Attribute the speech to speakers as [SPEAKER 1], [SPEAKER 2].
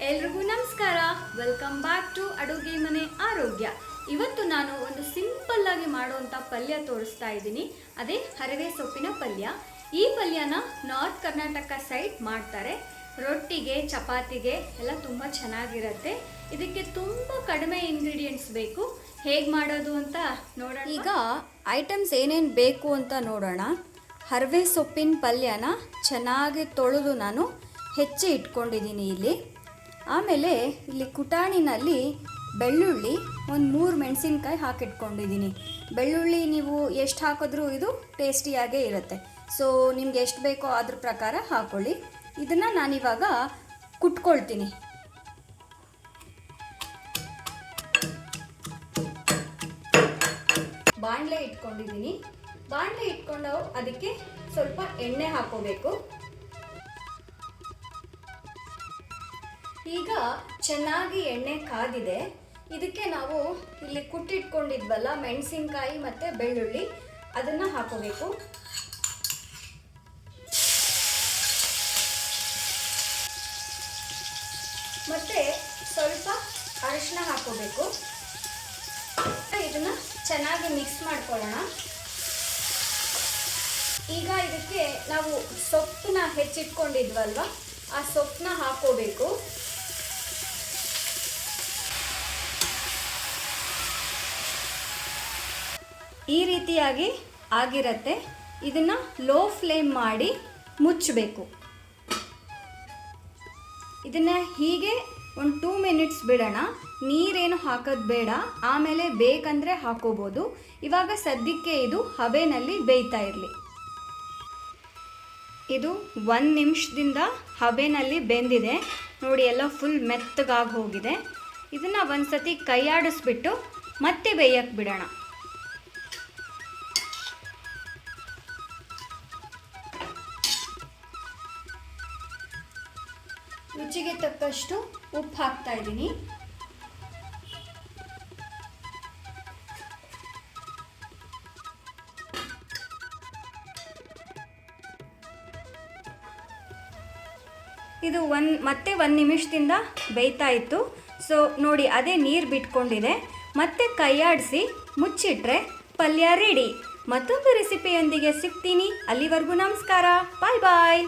[SPEAKER 1] ಎಲ್ರಿಗೂ ನಮಸ್ಕಾರ. Welcome back to ಅಡುಗೆ ಮನೆ ಆರೋಗ್ಯ. ಇವತ್ತು ನಾನು ಒಂದು ಸಿಂಪಲ್ ಆಗಿ ಮಾಡುವಂಥ ಪಲ್ಯ ತೋರಿಸ್ತಾ ಇದ್ದೀನಿ. ಅದೇ ಹರಿವೆ ಸೊಪ್ಪಿನ ಪಲ್ಯ. ಈ ಪಲ್ಯನ ನಾರ್ತ್ ಕರ್ನಾಟಕ ಸೈಡ್ ಮಾಡ್ತಾರೆ. ರೊಟ್ಟಿಗೆ, ಚಪಾತಿಗೆ ಎಲ್ಲ ತುಂಬ ಚೆನ್ನಾಗಿರುತ್ತೆ. ಇದಕ್ಕೆ ತುಂಬ ಕಡಿಮೆ ಇಂಗ್ರೀಡಿಯೆಂಟ್ಸ್ ಬೇಕು. ಹೇಗೆ ಮಾಡೋದು ಅಂತ ನೋಡೋಣ. ಈಗ ಐಟಮ್ಸ್ ಏನೇನು ಬೇಕು ಅಂತ ನೋಡೋಣ. ಹರಿವೆ ಸೊಪ್ಪಿನ ಪಲ್ಯನ ಚೆನ್ನಾಗಿ ತೊಳೆದು ನಾನು ಹೆಚ್ಚಿ ಇಟ್ಕೊಂಡಿದ್ದೀನಿ ಇಲ್ಲಿ. ಆಮೇಲೆ ಇಲ್ಲಿ ಕುಟಾಣಿನಲ್ಲಿ ಬೆಳ್ಳುಳ್ಳಿ ಒಂದು 3 ಮೆಣಸಿನ್ಕಾಯಿ ಹಾಕಿಟ್ಕೊಂಡಿದ್ದೀನಿ. ಬೆಳ್ಳುಳ್ಳಿ ನೀವು ಎಷ್ಟು ಹಾಕಿದ್ರೂ ಇದು ಟೇಸ್ಟಿಯಾಗೇ ಇರುತ್ತೆ. ಸೊ ನಿಮ್ಗೆ ಎಷ್ಟು ಬೇಕೋ ಅದ್ರ ಪ್ರಕಾರ ಹಾಕ್ಕೊಳ್ಳಿ. ಇದನ್ನು ನಾನಿವಾಗ ಕುಟ್ಕೊಳ್ತೀನಿ. ಬಾಣಲೆ ಇಟ್ಕೊಂಡಿದ್ದೀನಿ. ಬಾಣಲೆ ಇಟ್ಕೊಂಡು ಅದಕ್ಕೆ ಸ್ವಲ್ಪ ಎಣ್ಣೆ ಹಾಕೋಬೇಕು. ಈಗ ಚೆನ್ನಾಗಿ ಎಣ್ಣೆ ಕಾದಿದೆ. ಇದಕ್ಕೆ ನಾವು ಇಲ್ಲಿ ಕುಟ್ಟಿಟ್ಕೊಂಡಿದ್ವಲ್ಲ ಮೆಣಸಿನ್ಕಾಯಿ ಮತ್ತು ಬೆಳ್ಳುಳ್ಳಿ, ಅದನ್ನು ಹಾಕೋಬೇಕು. ಮತ್ತು ಸ್ವಲ್ಪ ಅರಿಶಿನ ಹಾಕೋಬೇಕು. ಇದನ್ನು ಚೆನ್ನಾಗಿ ಮಿಕ್ಸ್ ಮಾಡ್ಕೊಳ್ಳೋಣ. ಈಗ ಇದಕ್ಕೆ ನಾವು ಸೊಪ್ಪನ್ನ ಹೆಚ್ಚಿಟ್ಕೊಂಡಿದ್ವಲ್ವ, ಆ ಸೊಪ್ಪನ್ನ ಹಾಕೋಬೇಕು. ಈ ರೀತಿಯಾಗಿ ಆಗಿರುತ್ತೆ. ಇದನ್ನು ಲೋ ಫ್ಲೇಮ್ ಮಾಡಿ ಮುಚ್ಚಬೇಕು. ಇದನ್ನು ಹೀಗೆ ಒಂದು 2 ಮಿನಿಟ್ಸ್ ಬಿಡೋಣ. ನೀರೇನು ಹಾಕೋದು ಬೇಡ. ಆಮೇಲೆ ಬೇಕಂದರೆ ಹಾಕೋಬೋದು. ಇವಾಗ ಸದ್ಯಕ್ಕೆ ಇದು ಹಬೆನಲ್ಲಿ ಬೇಯ್ತಾ ಇರಲಿ. ಇದು 1 ನಿಮಿಷದಿಂದ ಹಬೆನಲ್ಲಿ ಬೆಂದಿದೆ ನೋಡಿ. ಎಲ್ಲ ಫುಲ್ ಮೆತ್ತಗಾಗಿ ಹೋಗಿದೆ. ಇದನ್ನು ಒಂದು ಸತಿ ಕೈಯಾಡಿಸ್ಬಿಟ್ಟು ಮತ್ತೆ ಬೇಯಕ್ಕೆ ಬಿಡೋಣ. ರುಚಿಗೆ ತಕ್ಕಷ್ಟು ಉಪ್ಪು ಹಾಕ್ತಾ ಇದ್ದೀನಿ. ಇದು ಮತ್ತೆ 1 ನಿಮಿಷದಿಂದ ಬೇಯ್ತಾ ಇತ್ತು. ಸೊ ನೋಡಿ, ಅದೇ ನೀರು ಬಿಟ್ಕೊಂಡಿದೆ. ಮತ್ತೆ ಕೈಯಾಡಿಸಿ ಮುಚ್ಚಿಟ್ರೆ ಪಲ್ಯ ರೆಡಿ. ಮತ್ತೊಂದು ರೆಸಿಪಿಯೊಂದಿಗೆ ಸಿಗ್ತೀನಿ. ಅಲ್ಲಿವರೆಗೂ ನಮಸ್ಕಾರ. ಬಾಯ್ ಬಾಯ್.